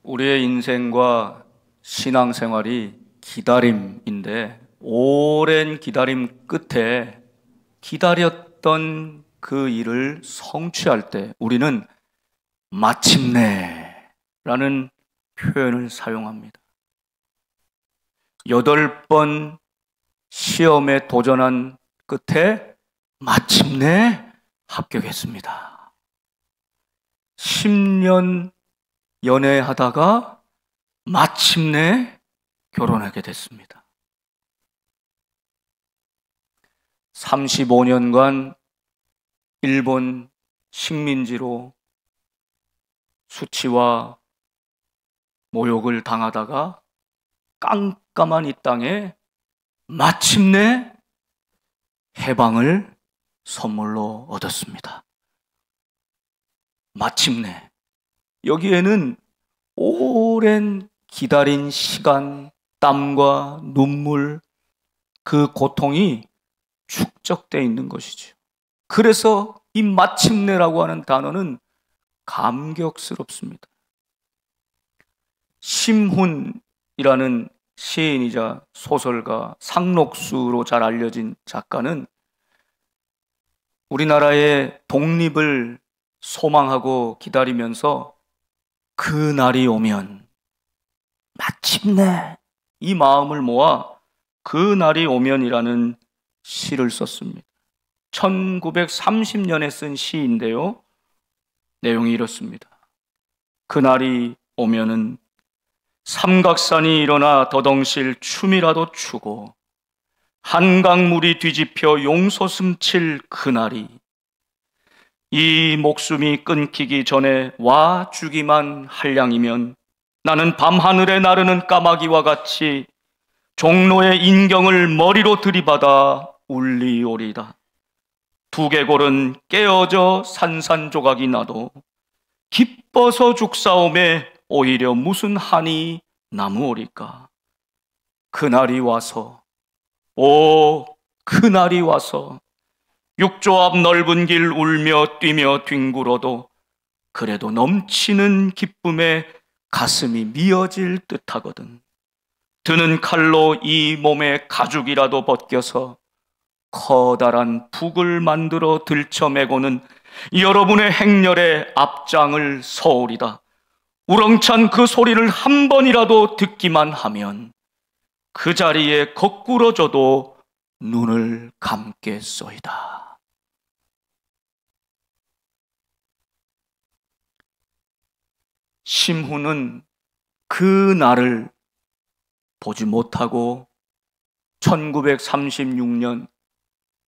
우리의 인생과 신앙생활이 기다림인데, 오랜 기다림 끝에 기다렸던 그 일을 성취할 때 우리는 마침내라는 표현을 사용합니다. 8번 시험에 도전한 끝에 마침내 합격했습니다. 10년 연애하다가 마침내 결혼하게 됐습니다. 35년간 일본 식민지로 수치와 모욕을 당하다가 깜깜한 이 땅에 마침내 해방을 선물로 얻었습니다. 마침내. 여기에는 오랜 기다린 시간, 땀과 눈물, 그 고통이 축적되어 있는 것이죠. 그래서 이 마침내라고 하는 단어는 감격스럽습니다. 심훈이라는 시인이자 소설가, 상록수로 잘 알려진 작가는 우리나라의 독립을 소망하고 기다리면서 그 날이 오면 마침내 이 마음을 모아 그 날이 오면이라는 시를 썼습니다. 1930년에 쓴 시인데요. 내용이 이렇습니다. 그날이 오면은 삼각산이 일어나 더덩실 춤이라도 추고 한강물이 뒤집혀 용솟음 칠 그날이 이 목숨이 끊기기 전에 와 주기만 할 양이면 나는 밤하늘에 나르는 까마귀와 같이 종로의 인경을 머리로 들이받아 울리오리다. 두개골은 깨어져 산산조각이 나도 기뻐서 죽사옴에 오히려 무슨 한이 남으오리까. 그날이 와서, 오 그날이 와서 육조 앞 넓은 길 울며 뛰며 뒹굴어도 그래도 넘치는 기쁨에 가슴이 미어질 듯하거든. 드는 칼로 이 몸의 가죽이라도 벗겨서 커다란 북을 만들어 들쳐매고는 여러분의 행렬에 앞장을 서오리다. 우렁찬 그 소리를 한 번이라도 듣기만 하면 그 자리에 거꾸러져도 눈을 감겠소이다. 심훈은 그 날을 보지 못하고 1936년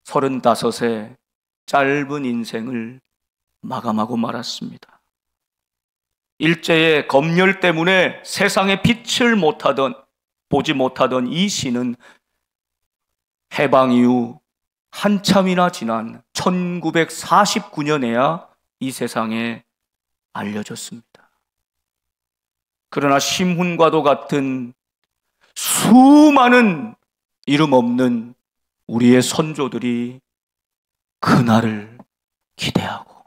35세 짧은 인생을 마감하고 말았습니다. 일제의 검열 때문에 세상에 빛을 보지 못하던 이 시는 해방 이후 한참이나 지난 1949년에야 이 세상에 알려졌습니다. 그러나 심훈과도 같은 수많은 이름 없는 우리의 선조들이 그날을 기대하고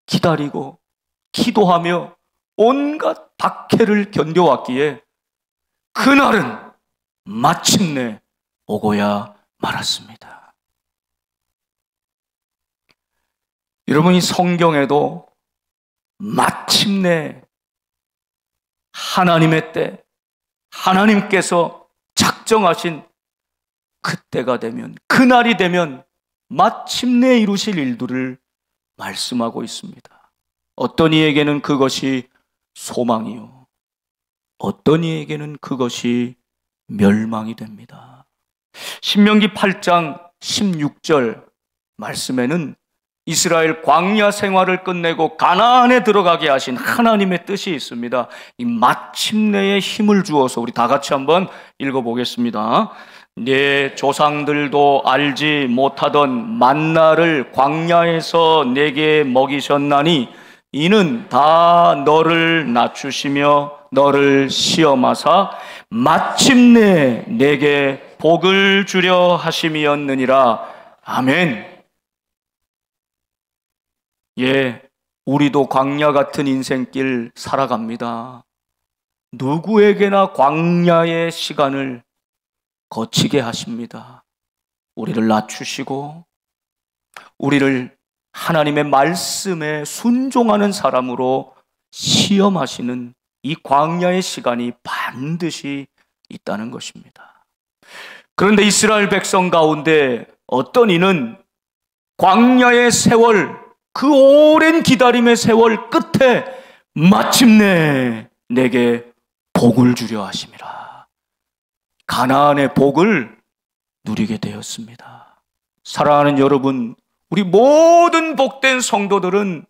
기다리고 기도하며 온갖 박해를 견뎌왔기에 그날은 마침내 오고야 말았습니다. 여러분, 이 성경에도 마침내 하나님의 때, 하나님께서 작정하신 그때가 되면, 그날이 되면 마침내 이루실 일들을 말씀하고 있습니다. 어떤 이에게는 그것이 소망이요, 어떤 이에게는 그것이 멸망이 됩니다. 신명기 8장 16절 말씀에는 이스라엘 광야 생활을 끝내고 가나안에 들어가게 하신 하나님의 뜻이 있습니다. 이 마침내에 힘을 주어서 우리 다 같이 한번 읽어보겠습니다. 네 조상들도 알지 못하던 만나를 광야에서 내게 먹이셨나니 이는 다 너를 낮추시며 너를 시험하사 마침내 내게 복을 주려 하심이었느니라. 아멘. 예, 우리도 광야 같은 인생길 살아갑니다. 누구에게나 광야의 시간을 거치게 하십니다. 우리를 낮추시고 우리를 하나님의 말씀에 순종하는 사람으로 시험하시는 이 광야의 시간이 반드시 있다는 것입니다. 그런데 이스라엘 백성 가운데 어떤 이는 광야의 세월, 그 오랜 기다림의 세월 끝에 마침내 내게 복을 주려 하심이라. 가나안의 복을 누리게 되었습니다. 사랑하는 여러분, 우리 모든 복된 성도들은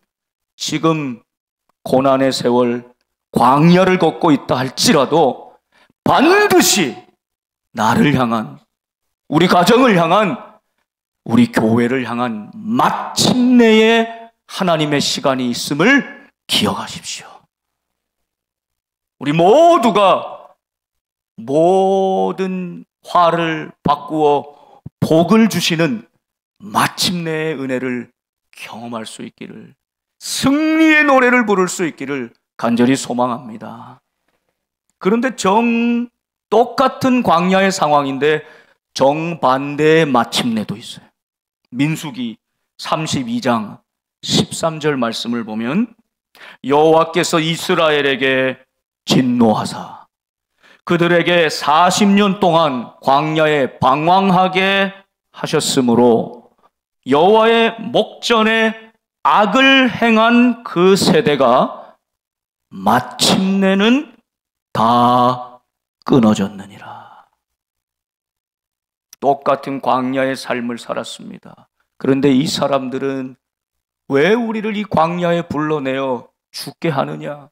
지금 고난의 세월, 광야를 걷고 있다 할지라도 반드시 나를 향한, 우리 가정을 향한, 우리 교회를 향한 마침내의 하나님의 시간이 있음을 기억하십시오. 우리 모두가 모든 화를 바꾸어 복을 주시는 마침내의 은혜를 경험할 수 있기를, 승리의 노래를 부를 수 있기를 간절히 소망합니다. 그런데 똑같은 광야의 상황인데 정반대의 마침내도 있어요. 민수기 32장 13절 말씀을 보면 여호와께서 이스라엘에게 진노하사 그들에게 40년 동안 광야에 방황하게 하셨으므로 여호와의 목전에 악을 행한 그 세대가 마침내는 다 끊어졌느니라. 똑같은 광야의 삶을 살았습니다. 그런데 이 사람들은 왜 우리를 이 광야에 불러내어 죽게 하느냐?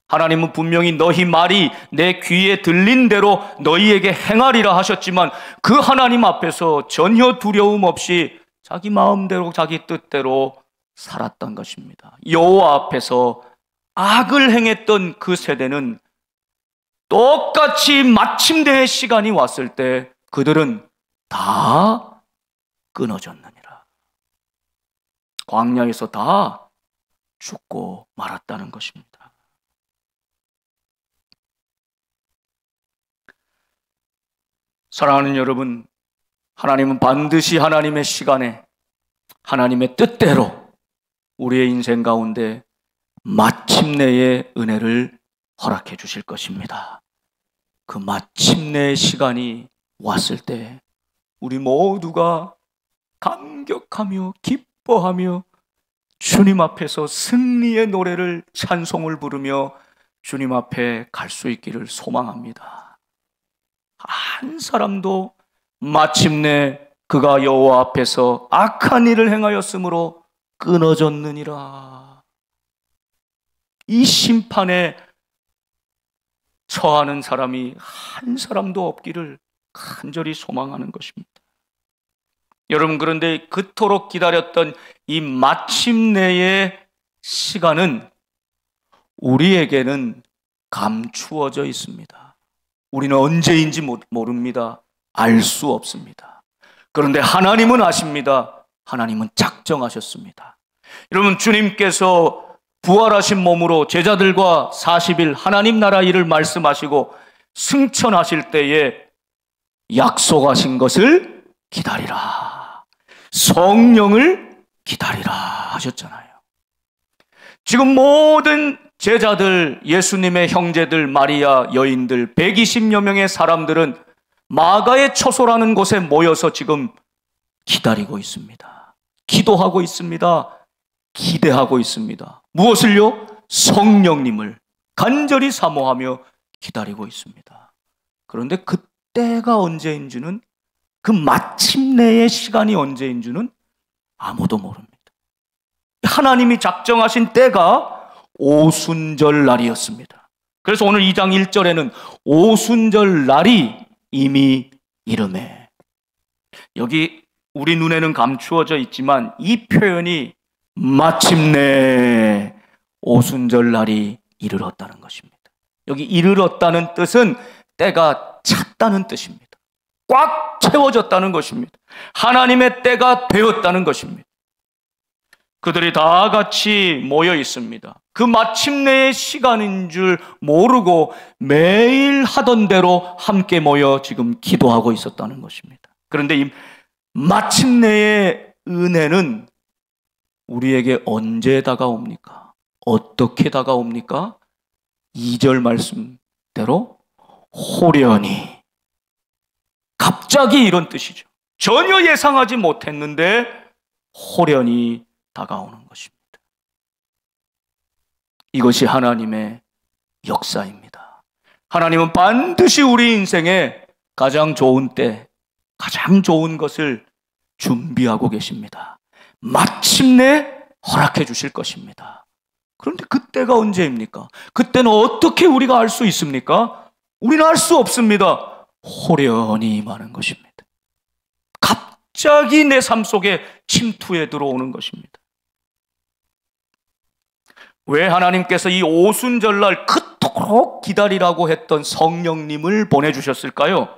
하나님은 분명히 너희 말이 내 귀에 들린 대로 너희에게 행하리라 하셨지만 그 하나님 앞에서 전혀 두려움 없이 자기 마음대로 자기 뜻대로 살았던 것입니다. 여호와 앞에서 악을 행했던 그 세대는 똑같이 마침내의 시간이 왔을 때 그들은 다 끊어졌느니라. 광야에서 다 죽고 말았다는 것입니다. 사랑하는 여러분, 하나님은 반드시 하나님의 시간에 하나님의 뜻대로 우리의 인생 가운데 마침내의 은혜를 허락해 주실 것입니다. 그 마침내의 시간이 왔을 때 우리 모두가 감격하며 기뻐하며 주님 앞에서 승리의 노래를, 찬송을 부르며 주님 앞에 갈 수 있기를 소망합니다. 한 사람도 마침내 그가 여호와 앞에서 악한 일을 행하였으므로 끊어졌느니라. 이 심판에 처하는 사람이 한 사람도 없기를 간절히 소망하는 것입니다. 여러분, 그런데 그토록 기다렸던 이 마침내의 시간은 우리에게는 감추어져 있습니다. 우리는 언제인지 모릅니다. 알 수 없습니다. 그런데 하나님은 아십니다. 하나님은 작정하셨습니다. 여러분, 주님께서 부활하신 몸으로 제자들과 40일 하나님 나라 일을 말씀하시고 승천하실 때에 약속하신 것을 기다리라. 성령을 기다리라 하셨잖아요. 지금 모든 제자들, 예수님의 형제들, 마리아, 여인들 120여 명의 사람들은 마가의 처소라는 곳에 모여서 지금 기다리고 있습니다. 기도하고 있습니다. 기대하고 있습니다. 무엇을요? 성령님을 간절히 사모하며 기다리고 있습니다. 그런데 그때가 언제인지는, 그 마침내의 시간이 언제인지는 아무도 모릅니다. 하나님이 작정하신 때가 오순절 날이었습니다. 그래서 오늘 2장 1절에는 오순절 날이 이미 이르매, 여기 우리 눈에는 감추어져 있지만 이 표현이 마침내 오순절 날이 이르렀다는 것입니다. 여기 이르렀다는 뜻은 때가 찼다는 뜻입니다. 꽉 채워졌다는 것입니다. 하나님의 때가 되었다는 것입니다. 그들이 다 같이 모여 있습니다. 그 마침내의 시간인 줄 모르고 매일 하던 대로 함께 모여 지금 기도하고 있었다는 것입니다. 그런데 이 마침내의 은혜는 우리에게 언제 다가옵니까? 어떻게 다가옵니까? 2절 말씀대로 호련히, 갑자기 이런 뜻이죠. 전혀 예상하지 못했는데 호련히 다가오는 것입니다. 이것이 하나님의 역사입니다. 하나님은 반드시 우리 인생에 가장 좋은 때, 가장 좋은 것을 준비하고 계십니다. 마침내 허락해 주실 것입니다. 그런데 그때가 언제입니까? 그때는 어떻게 우리가 알 수 있습니까? 우리는 알 수 없습니다. 호련히 임하는 것입니다. 갑자기 내 삶 속에 침투해 들어오는 것입니다. 왜 하나님께서 이 오순절날 그토록 기다리라고 했던 성령님을 보내주셨을까요?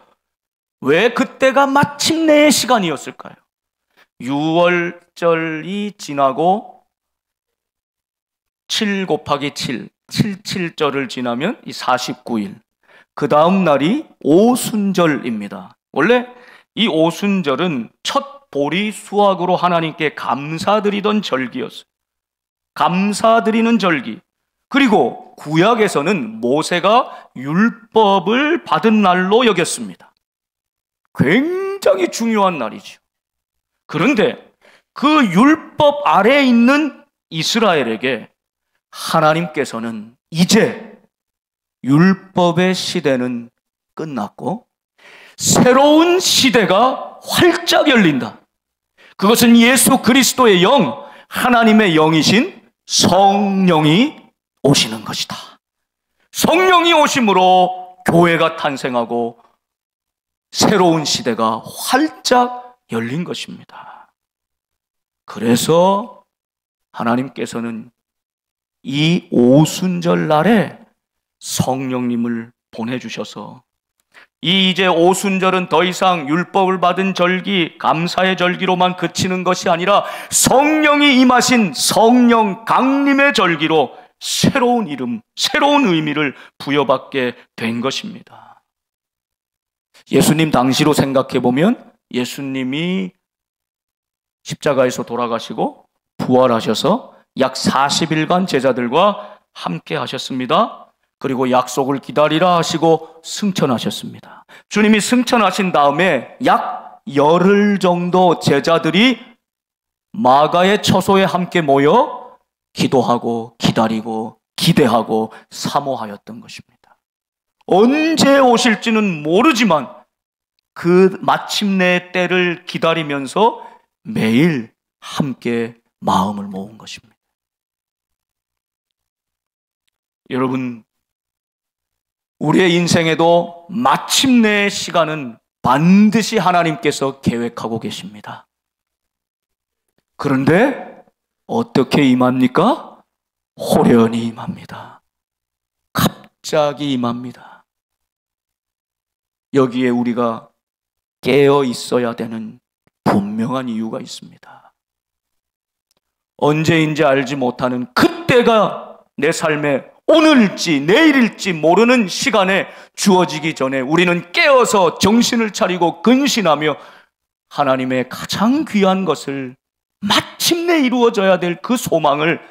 왜 그때가 마침내의 시간이었을까요? 6월절이 지나고 7 곱하기 7, 77절을 지나면 이 49일, 그 다음 날이 오순절입니다. 원래 이 오순절은 첫 보리 수확으로 하나님께 감사드리던 절기였어요. 감사드리는 절기. 그리고 구약에서는 모세가 율법을 받은 날로 여겼습니다. 굉장히 중요한 날이죠. 그런데 그 율법 아래에 있는 이스라엘에게 하나님께서는 이제 율법의 시대는 끝났고 새로운 시대가 활짝 열린다. 그것은 예수 그리스도의 영, 하나님의 영이신 성령이 오시는 것이다. 성령이 오심으로 교회가 탄생하고 새로운 시대가 활짝 열린 것입니다. 그래서 하나님께서는 이 오순절 날에 성령님을 보내주셔서 이제 오순절은 더 이상 율법을 받은 절기, 감사의 절기로만 그치는 것이 아니라 성령이 임하신 성령 강림의 절기로 새로운 이름, 새로운 의미를 부여받게 된 것입니다. 예수님 당시로 생각해 보면 예수님이 십자가에서 돌아가시고 부활하셔서 약 40일간 제자들과 함께 하셨습니다. 그리고 약속을 기다리라 하시고 승천하셨습니다. 주님이 승천하신 다음에 약 열흘 정도 제자들이 마가의 처소에 함께 모여 기도하고 기다리고 기대하고 사모하였던 것입니다. 언제 오실지는 모르지만 그 마침내 때를 기다리면서 매일 함께 마음을 모은 것입니다. 여러분, 우리의 인생에도 마침내의 시간은 반드시 하나님께서 계획하고 계십니다. 그런데 어떻게 임합니까? 호련히 임합니다. 갑자기 임합니다. 여기에 우리가 깨어 있어야 되는 분명한 이유가 있습니다. 언제인지 알지 못하는 그때가 내 삶에 오늘일지 내일일지 모르는 시간에 주어지기 전에 우리는 깨어서 정신을 차리고 근신하며 하나님의 가장 귀한 것을 마침내 이루어져야 될 그 소망을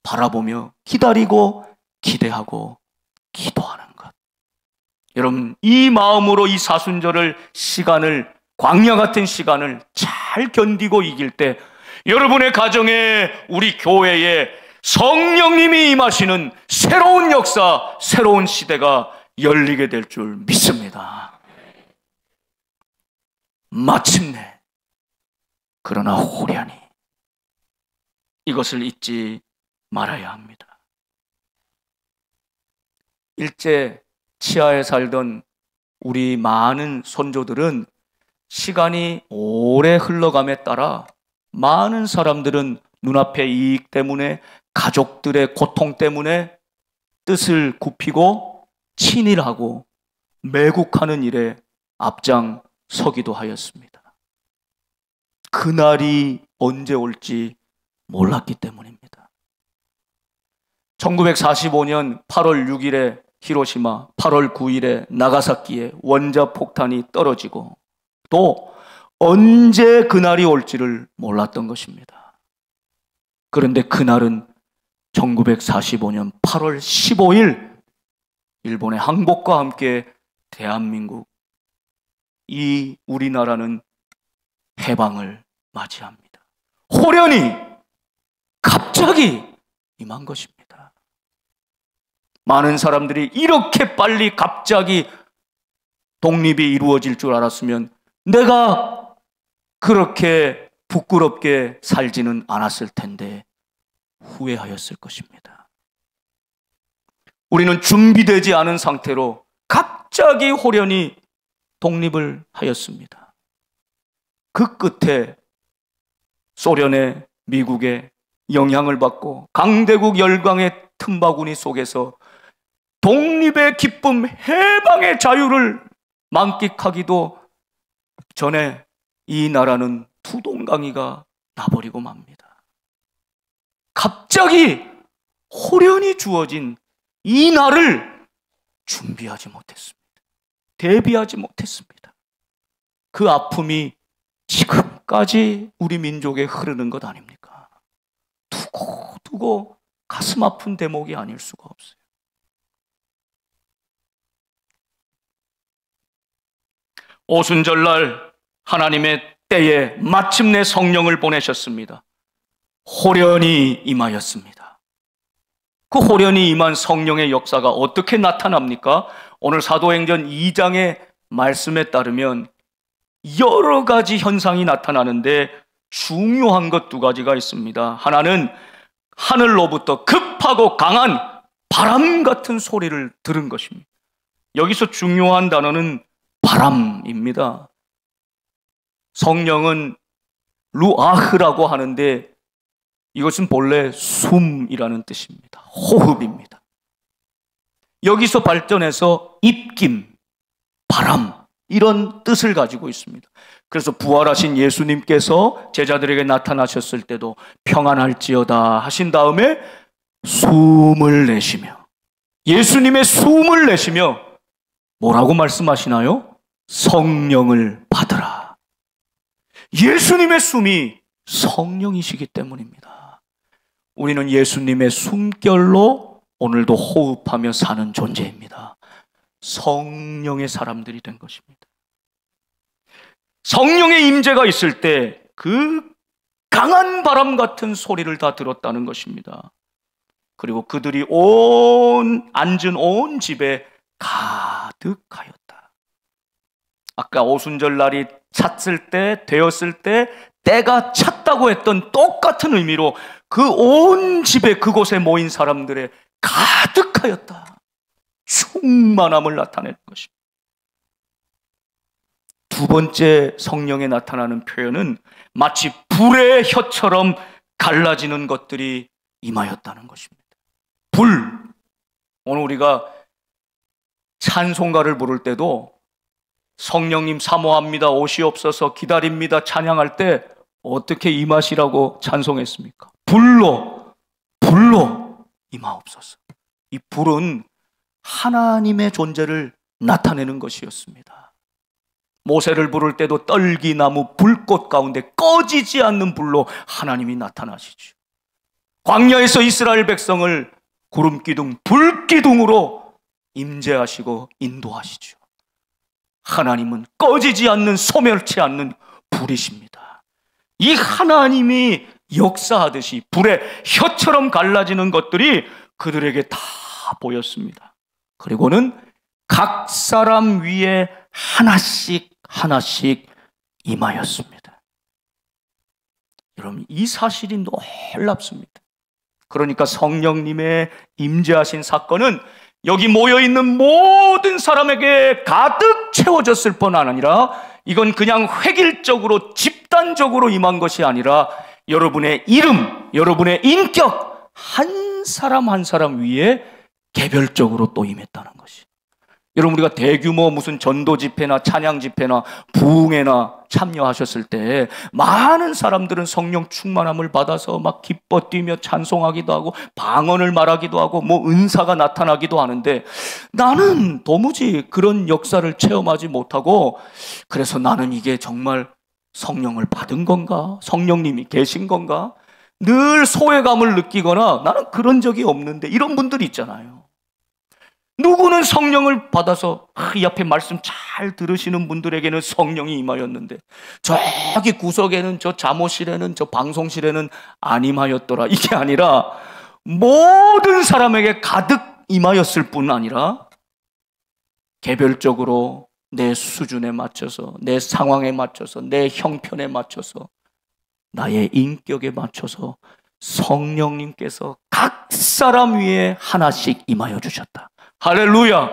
바라보며 기다리고 기대하고 기도하는 것. 여러분, 이 마음으로 이 사순절을 시간을, 광야 같은 시간을 잘 견디고 이길 때 여러분의 가정에, 우리 교회에 성령님이 임하시는 새로운 역사, 새로운 시대가 열리게 될 줄 믿습니다. 마침내, 그러나 호련히, 이것을 잊지 말아야 합니다. 일제 치하에 살던 우리 많은 선조들은 시간이 오래 흘러감에 따라 많은 사람들은 눈앞의 이익 때문에, 가족들의 고통 때문에 뜻을 굽히고 친일하고 매국하는 일에 앞장서기도 하였습니다. 그날이 언제 올지 몰랐기 때문입니다. 1945년 8월 6일에 히로시마, 8월 9일에 나가사키에 원자폭탄이 떨어지고 또 언제 그날이 올지를 몰랐던 것입니다. 그런데 그날은 1945년 8월 15일 일본의 항복과 함께 대한민국, 이 우리나라는 해방을 맞이합니다. 호련히 갑자기 임한 것입니다. 많은 사람들이 이렇게 빨리 갑자기 독립이 이루어질 줄 알았으면 내가 그렇게 부끄럽게 살지는 않았을 텐데 후회하였을 것입니다. 우리는 준비되지 않은 상태로 갑자기 호련히 독립을 하였습니다. 그 끝에 소련의, 미국의 영향을 받고 강대국 열강의 틈바구니 속에서 독립의 기쁨, 해방의 자유를 만끽하기도 전에 이 나라는 두동강이가 나버리고 맙니다. 갑자기 호련히 주어진 이 날을 준비하지 못했습니다. 대비하지 못했습니다. 그 아픔이 지금까지 우리 민족에 흐르는 것 아닙니까? 두고 가슴 아픈 대목이 아닐 수가 없어요. 오순절날 하나님의 때에 마침내 성령을 보내셨습니다. 호련히 임하였습니다. 그 호련히 임한 성령의 역사가 어떻게 나타납니까? 오늘 사도행전 2장의 말씀에 따르면 여러 가지 현상이 나타나는데 중요한 것 두 가지가 있습니다. 하나는 하늘로부터 급하고 강한 바람 같은 소리를 들은 것입니다. 여기서 중요한 단어는 바람입니다. 성령은 루아흐라고 하는데 이것은 본래 숨이라는 뜻입니다. 호흡입니다. 여기서 발전해서 입김, 바람, 이런 뜻을 가지고 있습니다. 그래서 부활하신 예수님께서 제자들에게 나타나셨을 때도 평안할지어다 하신 다음에 숨을 내쉬며, 예수님의 숨을 내쉬며 뭐라고 말씀하시나요? 성령을 받으라. 예수님의 숨이 성령이시기 때문입니다. 우리는 예수님의 숨결로 오늘도 호흡하며 사는 존재입니다. 성령의 사람들이 된 것입니다. 성령의 임재가 있을 때 그 강한 바람 같은 소리를 다 들었다는 것입니다. 그리고 그들이 앉은 온 집에 가득하였다. 아까 오순절 날이 찼을 때, 되었을 때, 때가 찼다고 했던 똑같은 의미로 그 온 집에, 그곳에 모인 사람들의 가득하였다. 충만함을 나타내는 것입니다. 두 번째 성령에 나타나는 표현은 마치 불의 혀처럼 갈라지는 것들이 임하였다는 것입니다. 불. 오늘 우리가 찬송가를 부를 때도 성령님 사모합니다, 오시옵소서, 기다립니다 찬양할 때 어떻게 임하시라고 찬송했습니까? 불로 임하옵소서. 이 불은 하나님의 존재를 나타내는 것이었습니다. 모세를 부를 때도 떨기나무 불꽃 가운데 꺼지지 않는 불로 하나님이 나타나시죠. 광야에서 이스라엘 백성을 구름기둥, 불기둥으로 임재하시고 인도하시죠. 하나님은 꺼지지 않는, 소멸치 않는 불이십니다. 이 하나님이 역사하듯이 불의 혀처럼 갈라지는 것들이 그들에게 다 보였습니다. 그리고는 각 사람 위에 하나씩 임하였습니다. 여러분, 이 사실이 놀랍습니다. 그러니까 성령님의 임재하신 사건은 여기 모여있는 모든 사람에게 가득 채워졌을 뿐 아니라 이건 그냥 획일적으로 집단적으로 임한 것이 아니라 여러분의 이름, 여러분의 인격 한 사람 한 사람 위에 개별적으로 또 임했다는 것이. 여러분, 우리가 대규모 무슨 전도 집회나 찬양 집회나 부흥회나 참여하셨을 때 많은 사람들은 성령 충만함을 받아서 막 기뻐 뛰며 찬송하기도 하고 방언을 말하기도 하고 뭐 은사가 나타나기도 하는데, 나는 도무지 그런 역사를 체험하지 못하고, 그래서 나는 이게 정말 성령을 받은 건가? 성령님이 계신 건가? 늘 소외감을 느끼거나 나는 그런 적이 없는데, 이런 분들이 있잖아요. 누구는 성령을 받아서 이 앞에 말씀 잘 들으시는 분들에게는 성령이 임하였는데, 저기 구석에는, 저 잠옷실에는, 저 방송실에는 안 임하였더라. 이게 아니라 모든 사람에게 가득 임하였을 뿐 아니라 개별적으로 내 수준에 맞춰서, 내 상황에 맞춰서, 내 형편에 맞춰서, 나의 인격에 맞춰서 성령님께서 각 사람 위에 하나씩 임하여 주셨다. 할렐루야!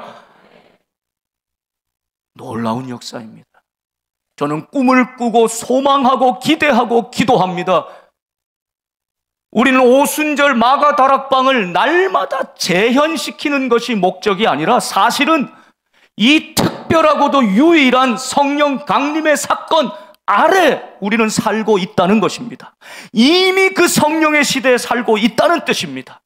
놀라운 역사입니다. 저는 꿈을 꾸고 소망하고 기대하고 기도합니다. 우리는 오순절 마가 다락방을 날마다 재현시키는 것이 목적이 아니라, 사실은 이 특별하고도 유일한 성령 강림의 사건 아래 우리는 살고 있다는 것입니다. 이미 그 성령의 시대에 살고 있다는 뜻입니다.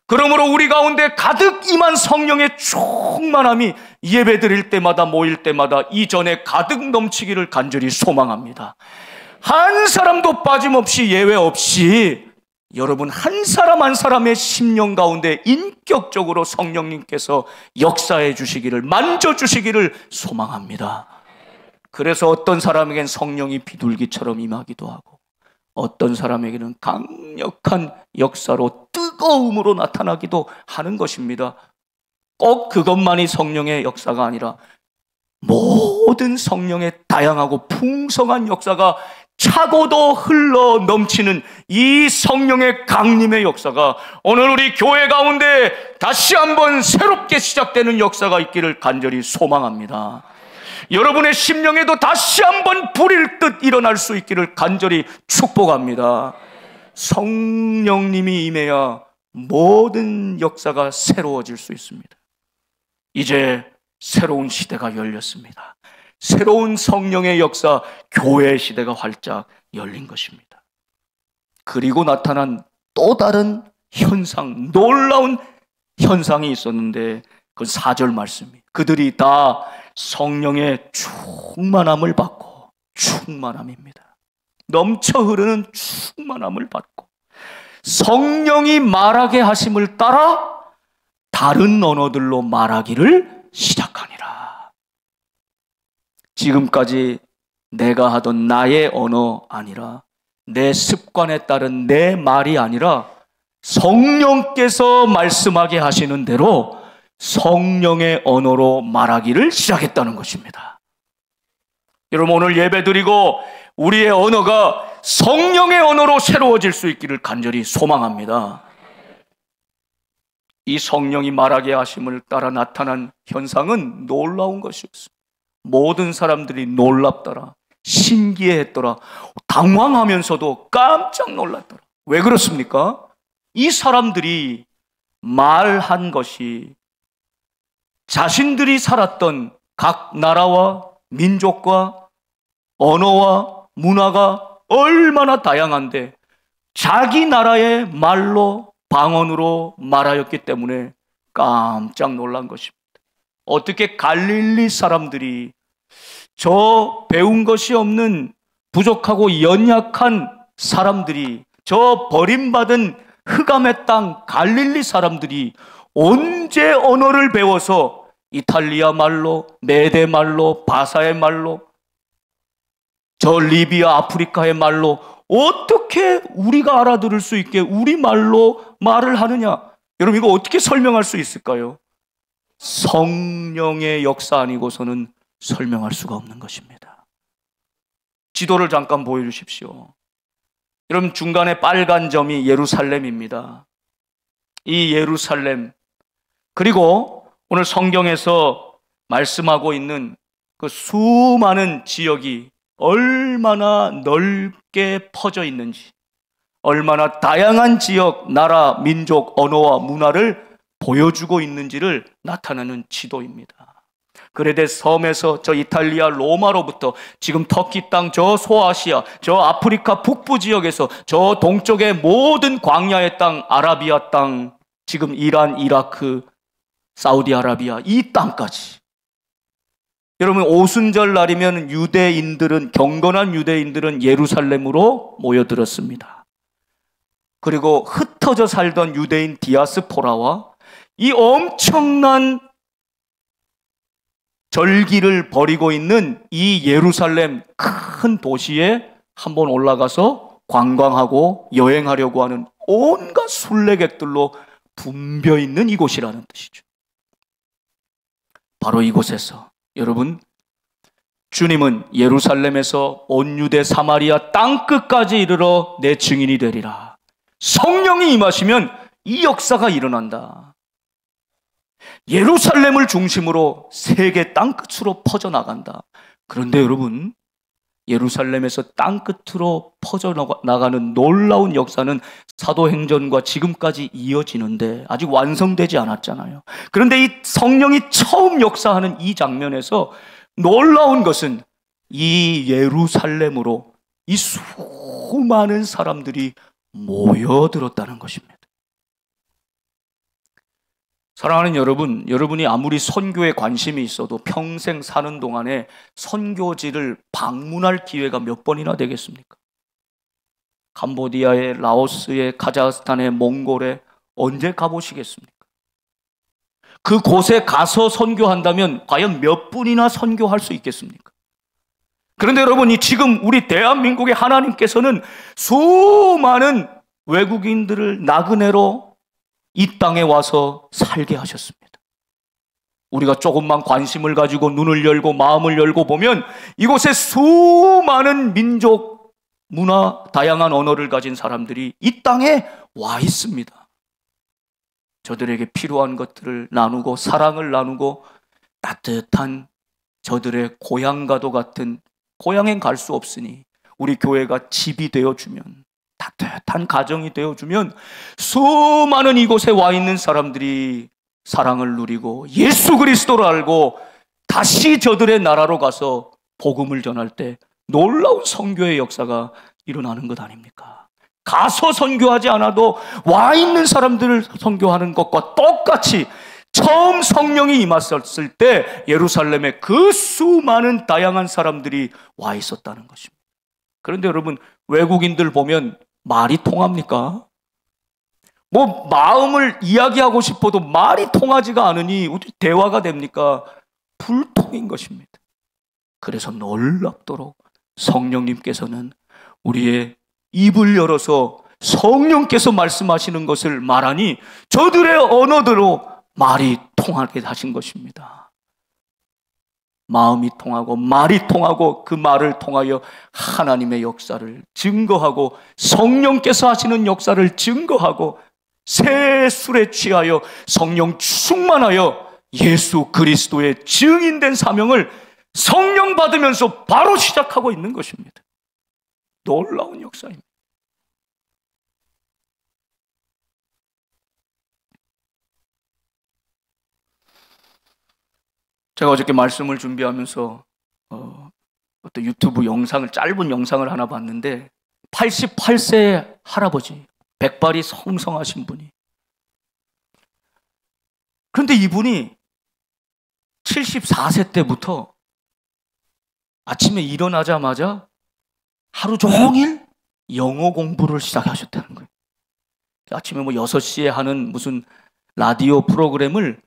그러므로 우리 가운데 가득 임한 성령의 충만함이 예배 드릴 때마다, 모일 때마다 이전에 가득 넘치기를 간절히 소망합니다. 한 사람도 빠짐없이, 예외 없이 여러분 한 사람 한 사람의 심령 가운데 인격적으로 성령님께서 역사해 주시기를, 만져 주시기를 소망합니다. 그래서 어떤 사람에겐 성령이 비둘기처럼 임하기도 하고, 어떤 사람에게는 강력한 역사로, 뜨거움으로 나타나기도 하는 것입니다. 꼭 그것만이 성령의 역사가 아니라 모든 성령의 다양하고 풍성한 역사가 차고도 흘러 넘치는 이 성령의 강림의 역사가 오늘 우리 교회 가운데 다시 한번 새롭게 시작되는 역사가 있기를 간절히 소망합니다. 여러분의 심령에도 다시 한번 불일 듯 일어날 수 있기를 간절히 축복합니다. 성령님이 임해야 모든 역사가 새로워질 수 있습니다. 이제 새로운 시대가 열렸습니다. 새로운 성령의 역사, 교회의 시대가 활짝 열린 것입니다. 그리고 나타난 또 다른 현상, 놀라운 현상이 있었는데, 그 4절 말씀이, 그들이 다 성령의 충만함을 받고, 충만함입니다. 넘쳐 흐르는 충만함을 받고 성령이 말하게 하심을 따라 다른 언어들로 말하기를 시작하니라. 지금까지 내가 하던 나의 언어 아니라, 내 습관에 따른 내 말이 아니라 성령께서 말씀하게 하시는 대로 성령의 언어로 말하기를 시작했다는 것입니다. 여러분, 오늘 예배드리고 우리의 언어가 성령의 언어로 새로워질 수 있기를 간절히 소망합니다. 이 성령이 말하게 하심을 따라 나타난 현상은 놀라운 것이었습니다. 모든 사람들이 놀랍더라, 신기해했더라, 당황하면서도 깜짝 놀랐더라. 왜 그렇습니까? 이 사람들이 말한 것이 자신들이 살았던 각 나라와 민족과 언어와 문화가 얼마나 다양한데 자기 나라의 말로, 방언으로 말하였기 때문에 깜짝 놀란 것입니다. 어떻게 갈릴리 사람들이, 저 배운 것이 없는 부족하고 연약한 사람들이, 저 버림받은 흑암의 땅 갈릴리 사람들이 언제 언어를 배워서 이탈리아 말로, 메데 말로, 바사의 말로, 저 리비아, 아프리카의 말로 어떻게 우리가 알아들을 수 있게 우리 말로 말을 하느냐? 여러분, 이거 어떻게 설명할 수 있을까요? 성령의 역사 아니고서는 설명할 수가 없는 것입니다. 지도를 잠깐 보여주십시오. 여러분, 중간에 빨간 점이 예루살렘입니다. 이 예루살렘, 그리고 오늘 성경에서 말씀하고 있는 그 수많은 지역이 얼마나 넓게 퍼져 있는지, 얼마나 다양한 지역, 나라, 민족, 언어와 문화를 보여주고 있는지를 나타내는 지도입니다. 그레데 섬에서 저 이탈리아 로마로부터 지금 터키 땅, 저 소아시아, 저 아프리카 북부 지역에서 저 동쪽의 모든 광야의 땅, 아라비아 땅, 지금 이란, 이라크, 사우디아라비아 이 땅까지. 여러분, 오순절 날이면 유대인들은, 경건한 유대인들은 예루살렘으로 모여들었습니다. 그리고 흩어져 살던 유대인 디아스포라와 이 엄청난 절기를 벌이고 있는 이 예루살렘 큰 도시에 한번 올라가서 관광하고 여행하려고 하는 온갖 순례객들로 붐벼 있는 이곳이라는 뜻이죠. 바로 이곳에서 여러분, 주님은 예루살렘에서 온 유대 사마리아 땅끝까지 이르러 내 증인이 되리라. 성령이 임하시면 이 역사가 일어난다. 예루살렘을 중심으로 세계 땅끝으로 퍼져나간다. 그런데 여러분, 예루살렘에서 땅끝으로 퍼져나가는 놀라운 역사는 사도행전과 지금까지 이어지는데 아직 완성되지 않았잖아요. 그런데 이 성령이 처음 역사하는 이 장면에서 놀라운 것은 이 예루살렘으로 이 수많은 사람들이 모여들었다는 것입니다. 사랑하는 여러분, 여러분이 아무리 선교에 관심이 있어도 평생 사는 동안에 선교지를 방문할 기회가 몇 번이나 되겠습니까? 캄보디아에, 라오스에, 카자흐스탄에, 몽골에 언제 가보시겠습니까? 그 곳에 가서 선교한다면 과연 몇 분이나 선교할 수 있겠습니까? 그런데 여러분이 지금 우리 대한민국의 하나님께서는 수많은 외국인들을 나그네로 이 땅에 와서 살게 하셨습니다. 우리가 조금만 관심을 가지고 눈을 열고 마음을 열고 보면 이곳에 수많은 민족, 문화, 다양한 언어를 가진 사람들이 이 땅에 와 있습니다. 저들에게 필요한 것들을 나누고 사랑을 나누고 따뜻한 저들의 고향과도 같은, 고향엔 갈 수 없으니 우리 교회가 집이 되어주면, 따뜻한 가정이 되어주면 수많은 이곳에 와 있는 사람들이 사랑을 누리고 예수 그리스도를 알고 다시 저들의 나라로 가서 복음을 전할 때 놀라운 선교의 역사가 일어나는 것 아닙니까? 가서 선교하지 않아도 와 있는 사람들을 선교하는 것과 똑같이 처음 성령이 임하셨을 때 예루살렘에 그 수많은 다양한 사람들이 와 있었다는 것입니다. 그런데 여러분, 외국인들 보면 말이 통합니까? 뭐 마음을 이야기하고 싶어도 말이 통하지가 않으니 어떻게 대화가 됩니까? 불통인 것입니다. 그래서 놀랍도록 성령님께서는 우리의 입을 열어서 성령께서 말씀하시는 것을 말하니 저들의 언어대로 말이 통하게 하신 것입니다. 마음이 통하고 말이 통하고 그 말을 통하여 하나님의 역사를 증거하고 성령께서 하시는 역사를 증거하고 새 술에 취하여 성령 충만하여 예수 그리스도의 증인된 사명을 성령 받으면서 바로 시작하고 있는 것입니다. 놀라운 역사입니다. 제가 어저께 말씀을 준비하면서 어떤 유튜브 영상을, 짧은 영상을 하나 봤는데 88세 할아버지, 백발이 성성하신 분이, 그런데 이분이 74세 때부터 아침에 일어나자마자 하루 종일 영어 공부를 시작하셨다는 거예요. 아침에 뭐 6시에 하는 무슨 라디오 프로그램을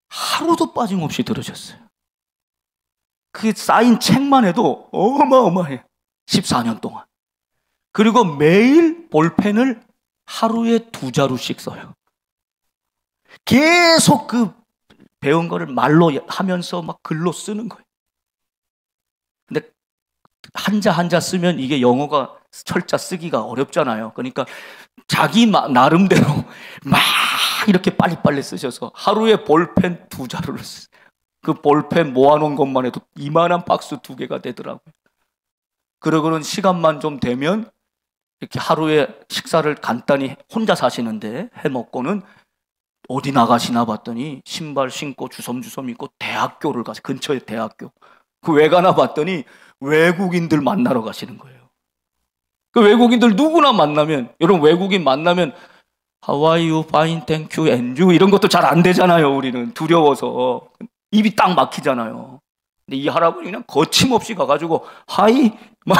하루도 빠짐없이 들으셨어요. 그 쌓인 책만 해도 어마어마해요. 14년 동안. 그리고 매일 볼펜을 하루에 2자루씩 써요. 계속 그 배운 거를 말로 하면서 막 글로 쓰는 거예요. 근데 한자 한자 쓰면 이게 영어가 철자 쓰기가 어렵잖아요. 그러니까 자기 나름대로 막 이렇게 빨리빨리 쓰셔서 하루에 볼펜 2자루를 쓰세요. 그 볼펜 모아놓은 것만 해도 이만한 박스 2개가 되더라고요. 그러고는 시간만 좀 되면 이렇게 하루에 식사를 간단히 혼자 사시는데 해먹고는 어디 나가시나 봤더니 신발 신고 주섬주섬 입고 대학교를 가서 근처에 대학교. 그 왜 가나 봤더니 외국인들 만나러 가시는 거예요. 그 외국인들 누구나 만나면, 여러분 외국인 만나면 How are you? Fine, thank you, and you 이런 것도 잘 안 되잖아요. 우리는 두려워서 입이 딱 막히잖아요. 근데 이 할아버지 그냥 거침없이 가가지고 Hi, 막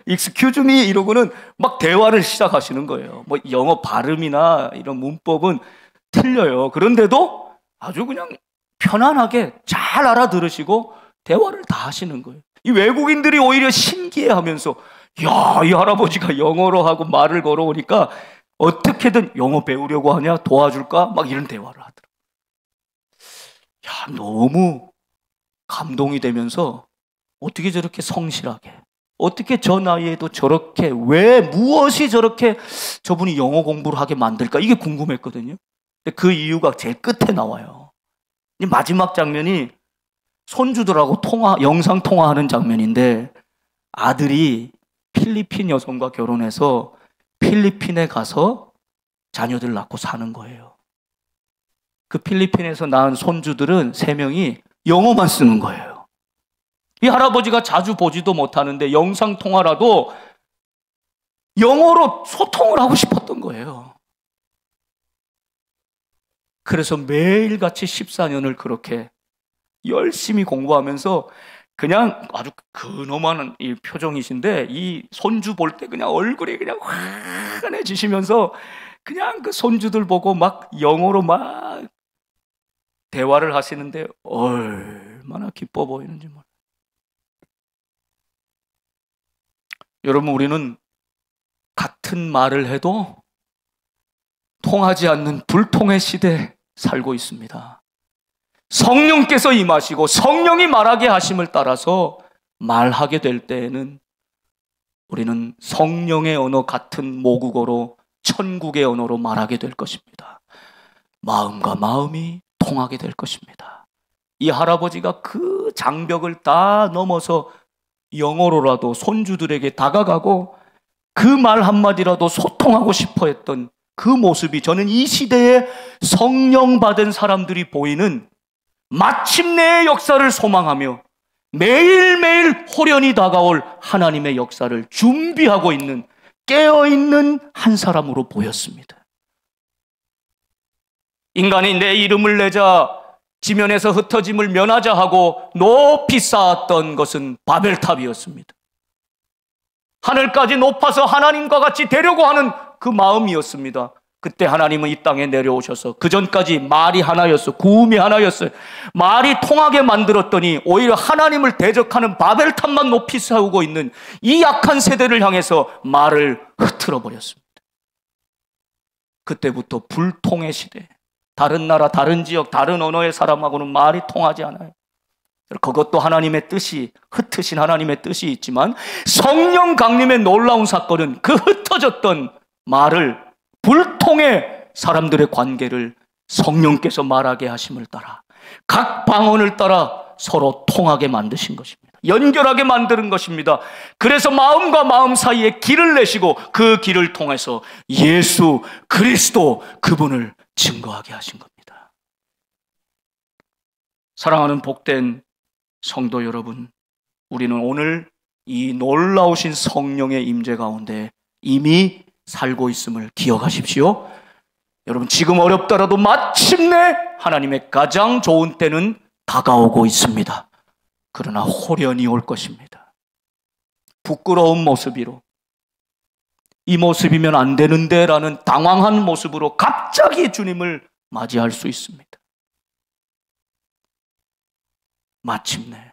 Excuse me 이러고는 막 대화를 시작하시는 거예요. 뭐 영어 발음이나 이런 문법은 틀려요. 그런데도 아주 그냥 편안하게 잘 알아들으시고 대화를 다 하시는 거예요. 이 외국인들이 오히려 신기해하면서 야, 이 할아버지가 영어로 하고 말을 걸어오니까 어떻게든 영어 배우려고 하냐? 도와줄까? 막 이런 대화를 하더라고요. 야, 너무 감동이 되면서 어떻게 저렇게 성실하게, 어떻게 저 나이에도 저렇게, 왜, 무엇이 저렇게 저분이 영어 공부를 하게 만들까? 이게 궁금했거든요. 근데 그 이유가 제일 끝에 나와요. 이 마지막 장면이 손주들하고 영상 통화하는 장면인데 아들이 필리핀 여성과 결혼해서 필리핀에 가서 자녀들 낳고 사는 거예요. 그 필리핀에서 낳은 손주들은 3명이 영어만 쓰는 거예요. 이 할아버지가 자주 보지도 못하는데 영상 통화라도 영어로 소통을 하고 싶었던 거예요. 그래서 매일같이 14년을 그렇게 열심히 공부하면서 그냥 아주 근엄한 이 표정이신데 이 손주 볼 때 그냥 얼굴이 그냥 환해지시면서 그냥 그 손주들 보고 막 영어로 막 대화를 하시는데 얼마나 기뻐 보이는지 몰라요. 여러분, 우리는 같은 말을 해도 통하지 않는 불통의 시대에 살고 있습니다. 성령께서 임하시고 성령이 말하게 하심을 따라서 말하게 될 때에는 우리는 성령의 언어 같은 모국어로 천국의 언어로 말하게 될 것입니다. 마음과 마음이 통하게 될 것입니다. 이 할아버지가 그 장벽을 다 넘어서 영어로라도 손주들에게 다가가고 그 말 한마디라도 소통하고 싶어 했던 그 모습이 저는 이 시대에 성령 받은 사람들이 보이는 마침내의 역사를 소망하며 매일매일 호련히 다가올 하나님의 역사를 준비하고 있는, 깨어있는 한 사람으로 보였습니다. 인간이 내 이름을 내자 지면에서 흩어짐을 면하자 하고 높이 쌓았던 것은 바벨탑이었습니다. 하늘까지 높아서 하나님과 같이 되려고 하는 그 마음이었습니다. 그때 하나님은 이 땅에 내려오셔서 그 전까지 말이 하나였어, 구음이 하나였어요. 말이 통하게 만들었더니 오히려 하나님을 대적하는 바벨탑만 높이 세우고 있는 이 약한 세대를 향해서 말을 흐트러 버렸습니다. 그때부터 불통의 시대, 다른 나라, 다른 지역, 다른 언어의 사람하고는 말이 통하지 않아요. 그것도 하나님의 뜻이, 흩으신 하나님의 뜻이 있지만 성령 강림의 놀라운 사건은 그 흩어졌던 말을, 불통의 사람들의 관계를 성령께서 말하게 하심을 따라 각 방언을 따라 서로 통하게 만드신 것입니다. 연결하게 만드는 것입니다. 그래서 마음과 마음 사이에 길을 내시고 그 길을 통해서 예수 그리스도 그분을 증거하게 하신 겁니다. 사랑하는 복된 성도 여러분, 우리는 오늘 이 놀라우신 성령의 임재 가운데 이미 살고 있음을 기억하십시오. 여러분, 지금 어렵더라도 마침내 하나님의 가장 좋은 때는 다가오고 있습니다. 그러나 호련히 올 것입니다. 부끄러운 모습으로, 이 모습이면 안 되는데 라는 당황한 모습으로 갑자기 주님을 맞이할 수 있습니다. 마침내,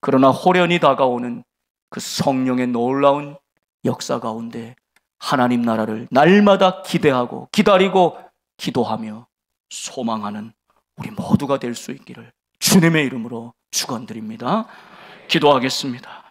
그러나 호련히 다가오는 그 성령의 놀라운 역사 가운데 하나님 나라를 날마다 기대하고 기다리고 기도하며 소망하는 우리 모두가 될 수 있기를 주님의 이름으로 축원드립니다. 기도하겠습니다.